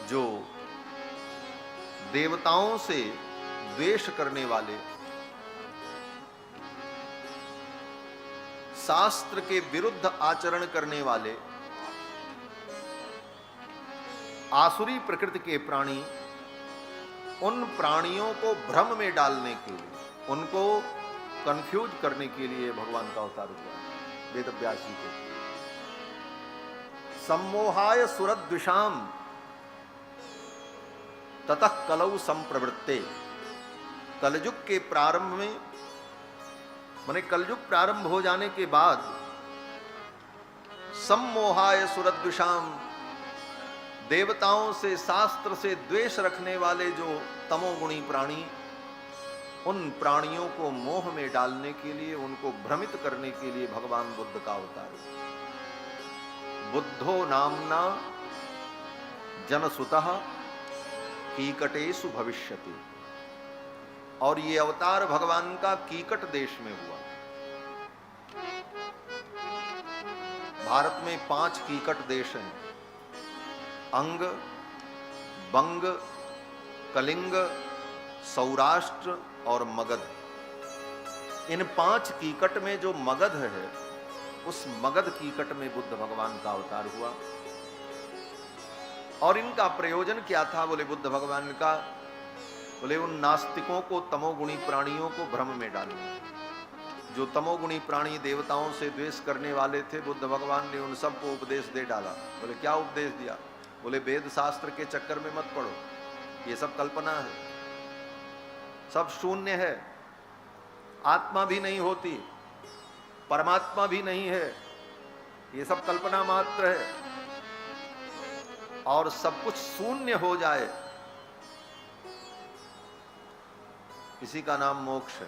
जो देवताओं से द्वेष करने वाले, शास्त्र के विरुद्ध आचरण करने वाले, आसुरी प्रकृति के प्राणी, उन प्राणियों को भ्रम में डालने के लिए, उनको कंफ्यूज करने के लिए भगवान का अवतार हुआ वेद व्यास जी को। सम्मोहाय सुरद्विषाम ततः कलौ संप्रवृत्ते। कलयुग के प्रारंभ में, माने कलयुग प्रारंभ हो जाने के बाद, सम्मोहाय सुरद्विषाम, देवताओं से शास्त्र से द्वेष रखने वाले जो तमोगुणी प्राणी, उन प्राणियों को मोह में डालने के लिए, उनको भ्रमित करने के लिए भगवान बुद्ध का अवतार है। बुद्धो नामना जनसुतः कीकटेषु भविष्यति। और ये अवतार भगवान का कीकट देश में हुआ। भारत में 5 कीकट देश हैं, अंग, बंग, कलिंग, सौराष्ट्र और मगध। इन 5 कीकट में जो मगध है, उस मगध कीकट में बुद्ध भगवान का अवतार हुआ। और इनका प्रयोजन क्या था? बोले बुद्ध भगवान का, बोले उन नास्तिकों को, तमोगुणी प्राणियों को भ्रम में डालना। जो तमोगुणी प्राणी देवताओं से द्वेष करने वाले थे, बुद्ध भगवान ने उन सबको उपदेश दे डाला। बोले क्या उपदेश दिया? बोले वेद शास्त्र के चक्कर में मत पड़ो, ये सब कल्पना है, सब शून्य है, आत्मा भी नहीं होती, परमात्मा भी नहीं है, ये सब कल्पना मात्र है, और सब कुछ शून्य हो जाए, इसी का नाम मोक्ष है।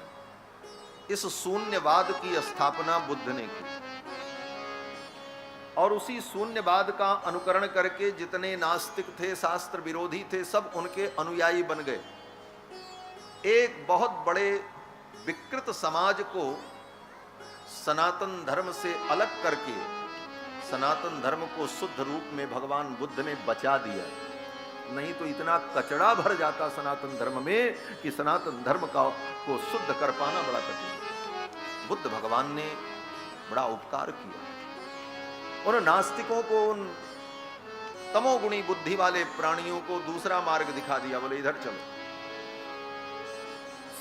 इस शून्यवाद की स्थापना बुद्ध ने की, और उसी शून्यवाद का अनुकरण करके जितने नास्तिक थे, शास्त्र विरोधी थे, सब उनके अनुयायी बन गए। एक बहुत बड़े विकृत समाज को सनातन धर्म से अलग करके, सनातन धर्म को शुद्ध रूप में भगवान बुद्ध ने बचा दिया। नहीं तो इतना कचड़ा भर जाता सनातन धर्म में कि सनातन धर्म को शुद्ध कर पाना बड़ा कठिन। बुद्ध भगवान ने बड़ा उपकार किया, उन नास्तिकों को, उन तमोगुणी बुद्धि वाले प्राणियों को दूसरा मार्ग दिखा दिया। बोले इधर चलो,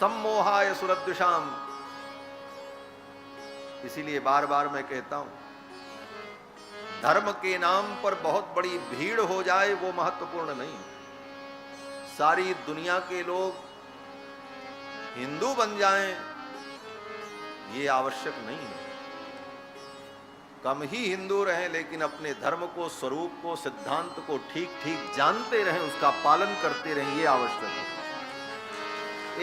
सम्मोहाय सुरद्विषाम। इसीलिए बार बार मैं कहता हूं, धर्म के नाम पर बहुत बड़ी भीड़ हो जाए वो महत्वपूर्ण नहीं। सारी दुनिया के लोग हिंदू बन जाएं ये आवश्यक नहीं है। कम ही हिंदू रहें, लेकिन अपने धर्म को, स्वरूप को, सिद्धांत को ठीक ठीक जानते रहें, उसका पालन करते रहें, ये आवश्यक है।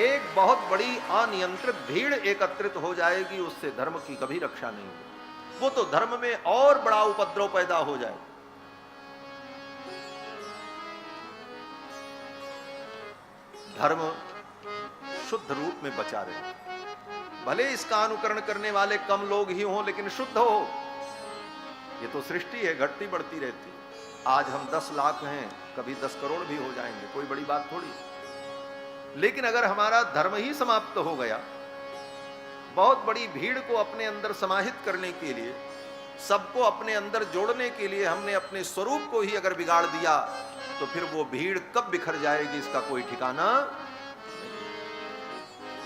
एक बहुत बड़ी अनियंत्रित भीड़ एकत्रित हो जाएगी, उससे धर्म की कभी रक्षा नहीं होगी। वो तो धर्म में और बड़ा उपद्रव पैदा हो जाए। धर्म शुद्ध रूप में बचा रहे, भले इसका अनुकरण करने वाले कम लोग ही हों, लेकिन शुद्ध हो। ये तो सृष्टि है, घटती बढ़ती रहती। आज हम 10 लाख हैं, कभी 10 करोड़ भी हो जाएंगे, कोई बड़ी बात थोड़ी। लेकिन अगर हमारा धर्म ही समाप्त हो गया, बहुत बड़ी भीड़ को अपने अंदर समाहित करने के लिए, सबको अपने अंदर जोड़ने के लिए हमने अपने स्वरूप को ही अगर बिगाड़ दिया, तो फिर वो भीड़ कब बिखर जाएगी इसका कोई ठिकाना।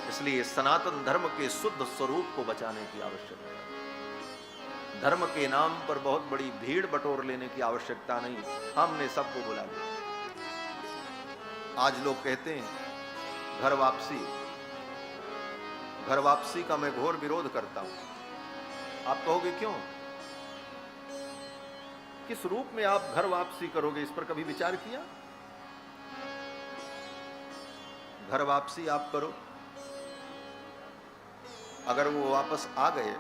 इसलिए सनातन धर्म के शुद्ध स्वरूप को बचाने की आवश्यकता है। धर्म के नाम पर बहुत बड़ी भीड़ बटोर लेने की आवश्यकता नहीं, हमने सबको बुला लिया। आज लोग कहते हैं घर वापसी, घर वापसी का मैं घोर विरोध करता हूं। आप कहोगे क्यों? किस रूप में आप घर वापसी करोगे, इस पर कभी विचार किया? घर वापसी आप करो, अगर वो वापस आ गए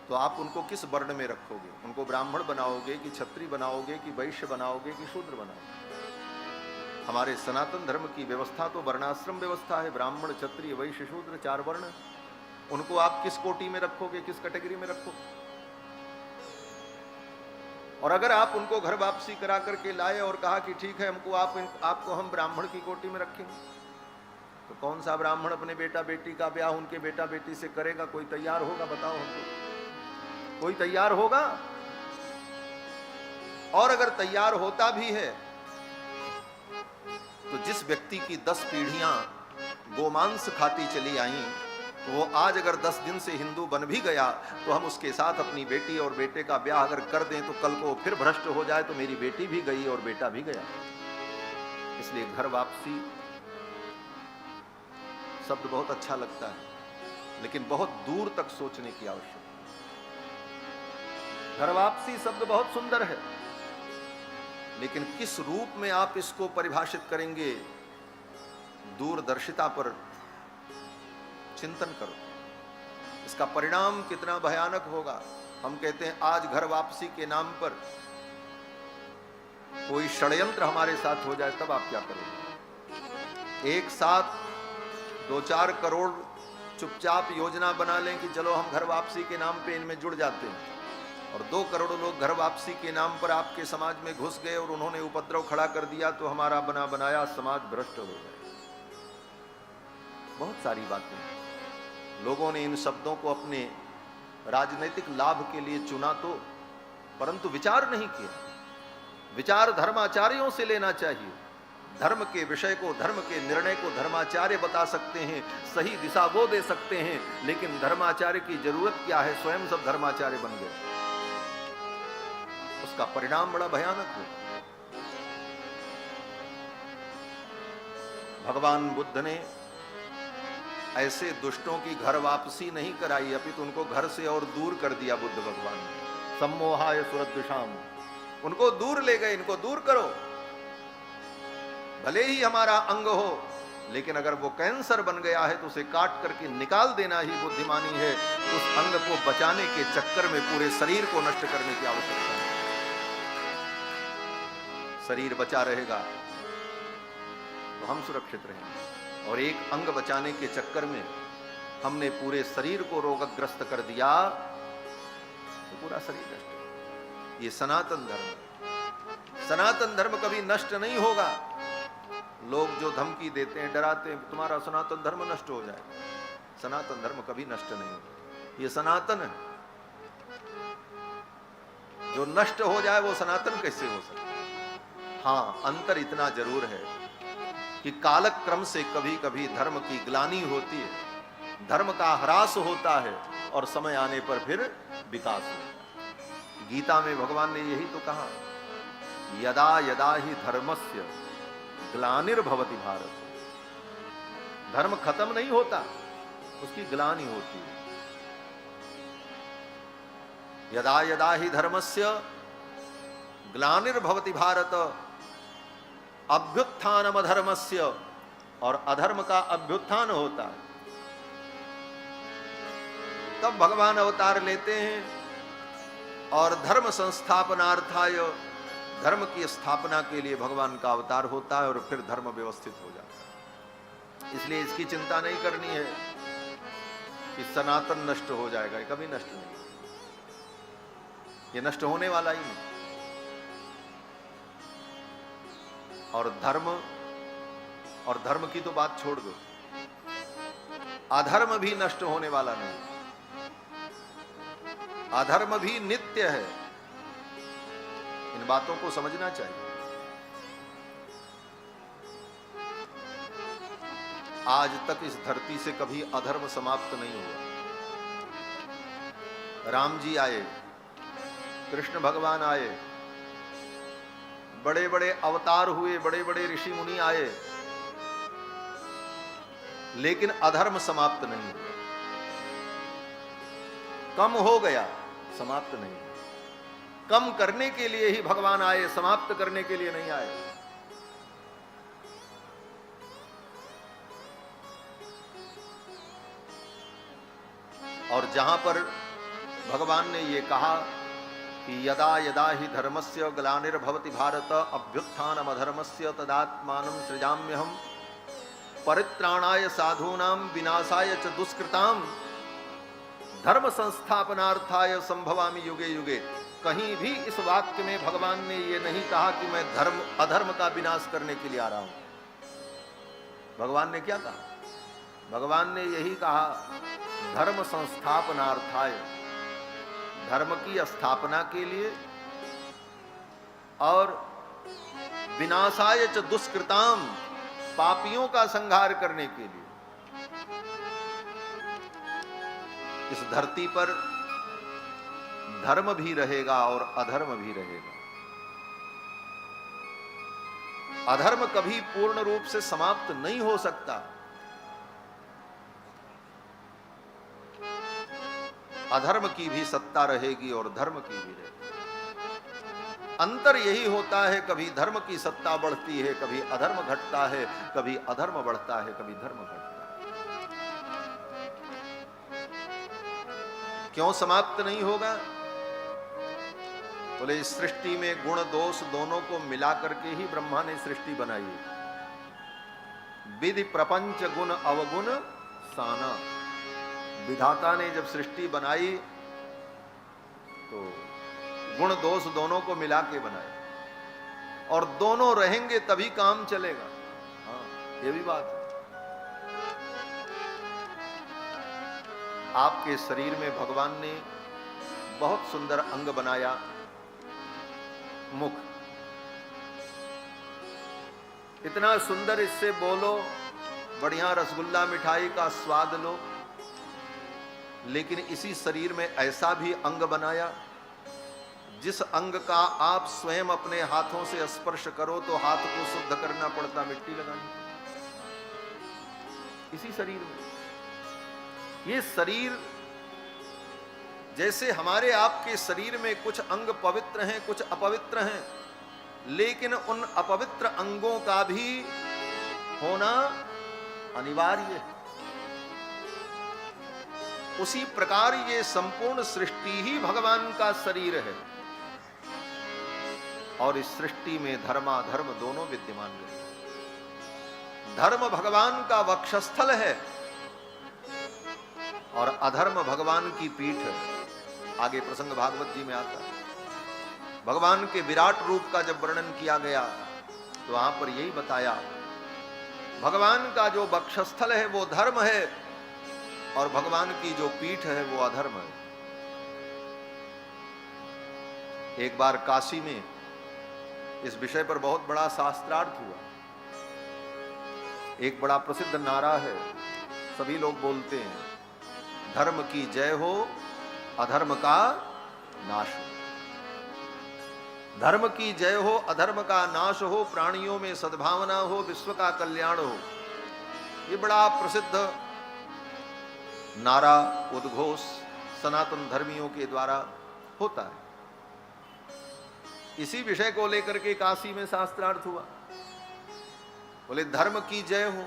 तो आप उनको किस वर्ण में रखोगे? उनको ब्राह्मण बनाओगे कि क्षत्रिय बनाओगे कि वैश्य बनाओगे कि शूद्र बनाओगे? हमारे सनातन धर्म की व्यवस्था तो वर्णाश्रम व्यवस्था है, ब्राह्मण, क्षत्रिय, वैश्य, शूद्र, 4 वर्ण। उनको आप किस कोटि में रखोगे, किस कैटेगरी में रखोगे? और अगर आप उनको घर वापसी करा करके लाए और कहा कि ठीक है हमको आपको हम ब्राह्मण की कोटि में रखेंगे, तो कौन सा ब्राह्मण अपने बेटा बेटी का ब्याह उनके बेटा बेटी से करेगा? कोई तैयार होगा? बताओ हमको, कोई तैयार होगा? और अगर तैयार होता भी है तो जिस व्यक्ति की 10 पीढ़ियां गोमांस खाती चली आई, तो वो आज अगर 10 दिन से हिंदू बन भी गया तो हम उसके साथ अपनी बेटी और बेटे का ब्याह अगर कर दें तो कल को फिर भ्रष्ट हो जाए तो मेरी बेटी भी गई और बेटा भी गया। इसलिए घर वापसी शब्द बहुत अच्छा लगता है, लेकिन बहुत दूर तक सोचने की आवश्यकता है। घर वापसी शब्द बहुत सुंदर है, लेकिन किस रूप में आप इसको परिभाषित करेंगे, दूरदर्शिता पर चिंतन करो। इसका परिणाम कितना भयानक होगा। हम कहते हैं आज घर वापसी के नाम पर कोई षड्यंत्र हमारे साथ हो जाए, तब आप क्या करोगे? एक साथ 2-4 करोड़ चुपचाप योजना बना लें कि चलो हम घर वापसी के नाम पे इनमें जुड़ जाते हैं, और 2 करोड़ लोग घर वापसी के नाम पर आपके समाज में घुस गए और उन्होंने उपद्रव खड़ा कर दिया, तो हमारा बना बनाया समाज भ्रष्ट हो जाए। बहुत सारी बातें लोगों ने इन शब्दों को अपने राजनीतिक लाभ के लिए चुना तो, परंतु विचार नहीं किया। विचार धर्माचार्यों से लेना चाहिए। धर्म के विषय को, धर्म के निर्णय को धर्माचार्य बता सकते हैं, सही दिशा वो दे सकते हैं, लेकिन धर्माचार्य की जरूरत क्या है? स्वयं सब धर्माचार्य बन गए। उसका परिणाम बड़ा भयानक हो। भगवान बुद्ध ने ऐसे दुष्टों की घर वापसी नहीं कराई, अपितु उनको घर से और दूर कर दिया। बुद्ध भगवान सम्मोहाय सुरद्विषाम, उनको दूर ले गए। इनको दूर करो, भले ही हमारा अंग हो, लेकिन अगर वो कैंसर बन गया है तो उसे काट करके निकाल देना ही बुद्धिमानी है। उस अंग को बचाने के चक्कर में पूरे शरीर को नष्ट करने की आवश्यकता है। शरीर बचा रहेगा तो हम सुरक्षित रहेंगे, और एक अंग बचाने के चक्कर में हमने पूरे शरीर को रोगग्रस्त कर दिया तो पूरा शरीर नष्ट। ये सनातन धर्म, सनातन धर्म कभी नष्ट नहीं होगा। लोग जो धमकी देते हैं, डराते हैं, तुम्हारा सनातन धर्म नष्ट हो जाए, सनातन धर्म कभी नष्ट नहीं होगा। ये सनातन है, जो नष्ट हो जाए वो सनातन कैसे हो सकता? हाँ, अंतर इतना जरूर है कि कालक्रम से कभी कभी धर्म की ग्लानि होती है, धर्म का ह्रास होता है, और समय आने पर फिर विकास होता है। गीता में भगवान ने यही तो कहा, यदा यदा ही धर्मस्य ग्लानिर्भवति भारत। धर्म खत्म नहीं होता, उसकी ग्लानि होती है। यदा यदा ही धर्मस्य ग्लानिर्भवति भारत अभ्युत्थानम अधर्मस्य, और अधर्म का अभ्युत्थान होता है। तब भगवान अवतार लेते हैं और धर्म संस्थापनार्थाय, धर्म की स्थापना के लिए भगवान का अवतार होता है, और फिर धर्म व्यवस्थित हो जाता है। इसलिए इसकी चिंता नहीं करनी है कि सनातन नष्ट हो जाएगा, कभी नष्ट नहीं, ये नष्ट होने वाला ही नहीं। और धर्म की तो बात छोड़ दो, अधर्म भी नष्ट होने वाला नहीं, अधर्म भी नित्य है। इन बातों को समझना चाहिए। आज तक इस धरती से कभी अधर्म समाप्त नहीं हुआ। राम जी आए, कृष्ण भगवान आए, बड़े बड़े अवतार हुए, बड़े बड़े ऋषि मुनि आए, लेकिन अधर्म समाप्त नहीं हुआ। कम हो गया, समाप्त नहीं हुआ। कम करने के लिए ही भगवान आए, समाप्त करने के लिए नहीं आए। और जहां पर भगवान ने ये कहा कि यदा यदा ही धर्मस्य ग्लानिर्भवति भारत अभ्युत्थानम अधर्मस्य तदात्मानं सृजाम्यहम् परित्राणाय साधूनां विनाशाय च दुष्कृतां धर्म संस्थापनार्थाय संभवामि युगे युगे। कहीं भी इस वाक्य में भगवान ने ये नहीं कहा कि मैं धर्म अधर्म का विनाश करने के लिए आ रहा हूं। भगवान ने क्या कहा? भगवान ने यही कहा, धर्म संस्थापनार्थाय, धर्म की स्थापना के लिए और विनाशाय च दुष्कृताम, पापियों का संहार करने के लिए। इस धरती पर धर्म भी रहेगा और अधर्म भी रहेगा। अधर्म कभी पूर्ण रूप से समाप्त नहीं हो सकता। अधर्म की भी सत्ता रहेगी और धर्म की भी रहेगी। अंतर यही होता है, कभी धर्म की सत्ता बढ़ती है, कभी अधर्म घटता है, कभी अधर्म बढ़ता है, कभी धर्म घटता है। क्यों समाप्त नहीं होगा? बोले इस सृष्टि में गुण दोष दोनों को मिला करके ही ब्रह्मा ने सृष्टि बनाई है। विधि प्रपंच गुण अवगुण साना। विधाता ने जब सृष्टि बनाई तो गुण दोष दोनों को मिला के बनाया, और दोनों रहेंगे तभी काम चलेगा। हाँ, ये भी बात है। आपके शरीर में भगवान ने बहुत सुंदर अंग बनाया, मुख। इतना सुंदर, इससे बोलो, बढ़िया रसगुल्ला मिठाई का स्वाद लो। लेकिन इसी शरीर में ऐसा भी अंग बनाया जिस अंग का आप स्वयं अपने हाथों से स्पर्श करो तो हाथ को शुद्ध करना पड़ता, मिट्टी लगानी। इसी शरीर में, ये शरीर जैसे हमारे आपके शरीर में कुछ अंग पवित्र हैं, कुछ अपवित्र हैं, लेकिन उन अपवित्र अंगों का भी होना अनिवार्य है। उसी प्रकार ये संपूर्ण सृष्टि ही भगवान का शरीर है, और इस सृष्टि में धर्माधर्म दोनों विद्यमान हैं। धर्म भगवान का वक्षस्थल है और अधर्म भगवान की पीठ है। आगे प्रसंग भागवत जी में आता है। भगवान के विराट रूप का जब वर्णन किया गया तो वहां पर यही बताया, भगवान का जो वक्षस्थल है वो धर्म है और भगवान की जो पीठ है वो अधर्म है। एक बार काशी में इस विषय पर बहुत बड़ा शास्त्रार्थ हुआ। एक बड़ा प्रसिद्ध नारा है, सभी लोग बोलते हैं, धर्म की जय हो, अधर्म का नाश हो। धर्म की जय हो, अधर्म का नाश हो, प्राणियों में सद्भावना हो, विश्व का कल्याण हो। ये बड़ा प्रसिद्ध नारा, उद्घोष सनातन धर्मियों के द्वारा होता है। इसी विषय को लेकर के काशी में शास्त्रार्थ हुआ। बोले धर्म की जय हो,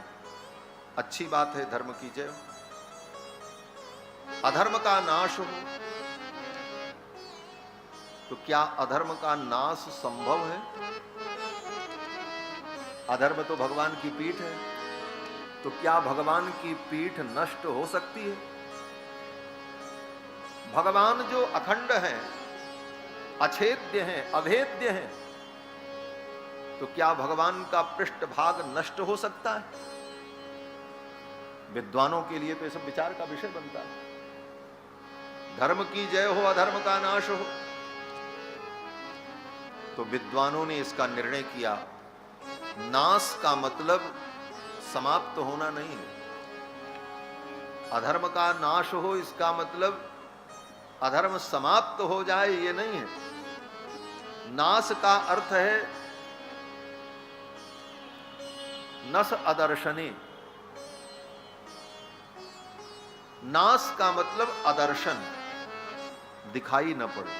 अच्छी बात है, धर्म की जय हो। अधर्म का नाश हो, तो क्या अधर्म का नाश संभव है? अधर्म तो भगवान की पीठ है, तो क्या भगवान की पीठ नष्ट हो सकती है? भगवान जो अखंड है, अछेद्य हैं, अभेद्य हैं, तो क्या भगवान का पृष्ठभाग नष्ट हो सकता है? विद्वानों के लिए तो यह सब विचार का विषय बनता है। धर्म की जय हो, अधर्म का नाश हो, तो विद्वानों ने इसका निर्णय किया, नाश का मतलब समाप्त होना नहीं है। अधर्म का नाश हो इसका मतलब अधर्म समाप्त हो जाए ये नहीं है। नाश का अर्थ है नस अदर्शने। नाश का मतलब अदर्शन, दिखाई न पड़े।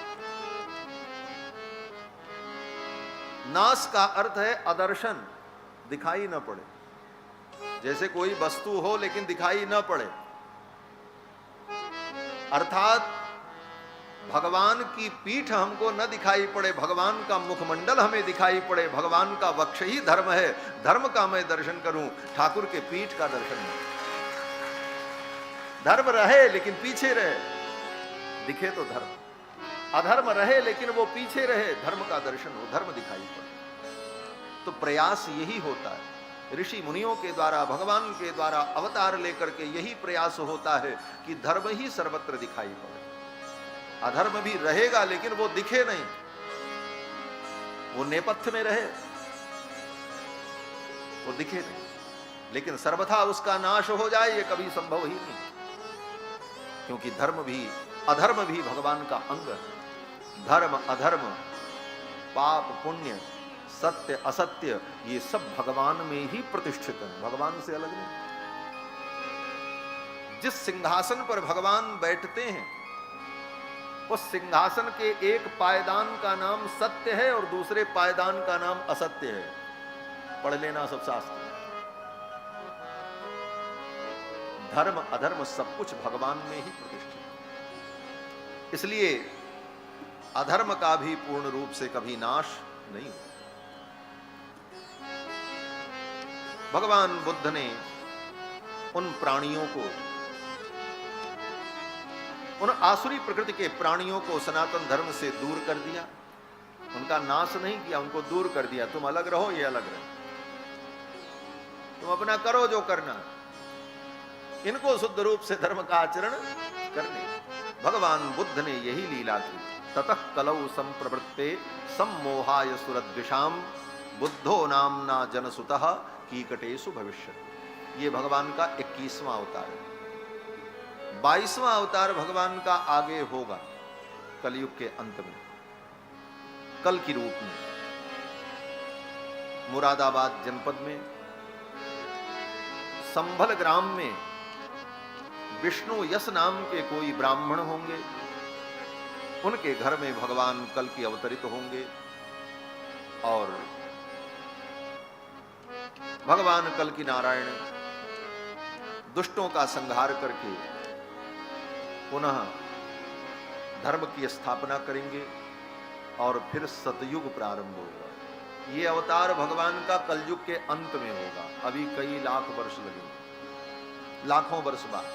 नाश का अर्थ है अदर्शन, दिखाई न पड़े। जैसे कोई वस्तु हो लेकिन दिखाई न पड़े, अर्थात भगवान की पीठ हमको न दिखाई पड़े, भगवान का मुखमंडल हमें दिखाई पड़े, भगवान का वक्ष ही धर्म है, धर्म का मैं दर्शन करूं, ठाकुर के पीठ का दर्शन नहीं। धर्म रहे लेकिन पीछे रहे, दिखे तो धर्म। अधर्म रहे लेकिन वो पीछे रहे, धर्म का दर्शन हो, धर्म दिखाई पड़े। तो प्रयास यही होता है, ऋषि मुनियों के द्वारा, भगवान के द्वारा अवतार लेकर के यही प्रयास होता है कि धर्म ही सर्वत्र दिखाई पड़े। अधर्म भी रहेगा लेकिन वो दिखे नहीं, वो नेपथ्य में रहे, वो दिखे नहीं, लेकिन सर्वथा उसका नाश हो जाए ये कभी संभव ही नहीं, क्योंकि धर्म भी अधर्म भी भगवान का अंग है। धर्म अधर्म, पाप पुण्य, सत्य असत्य, ये सब भगवान में ही प्रतिष्ठित है, भगवान से अलग नहीं। जिस सिंहासन पर भगवान बैठते हैं उस सिंहासन के एक पायदान का नाम सत्य है और दूसरे पायदान का नाम असत्य है। पढ़ लेना सब शास्त्र। धर्म अधर्म सब कुछ भगवान में ही प्रतिष्ठित, इसलिए अधर्म का भी पूर्ण रूप से कभी नाश नहीं हो। भगवान बुद्ध ने उन प्राणियों को, उन आसुरी प्रकृति के प्राणियों को सनातन धर्म से दूर कर दिया, उनका नाश नहीं किया, उनको दूर कर दिया। तुम अलग रहो, ये अलग रहो, तुम अपना करो जो करना, इनको शुद्ध रूप से धर्म का आचरण करने। भगवान बुद्ध ने यही लीला की। ततः कलौ संप्रवृत्ते सम्मोहाय सुरद्विषाम बुद्धो नामना जनसुतः कीकटेषु भविष्यति। ये भगवान का 21वां अवतार है। 22वां अवतार भगवान का आगे होगा कलयुग के अंत में, कल की रूप में। मुरादाबाद जनपद में संभल ग्राम में विष्णु यश नाम के कोई ब्राह्मण होंगे, उनके घर में भगवान कल की अवतरित होंगे और भगवान कल की नारायण दुष्टों का संहार करके पुनः धर्म की स्थापना करेंगे और फिर सतयुग प्रारंभ होगा। ये अवतार भगवान का कलयुग के अंत में होगा। अभी कई लाख वर्ष लगेंगे, लाखों वर्ष बाद।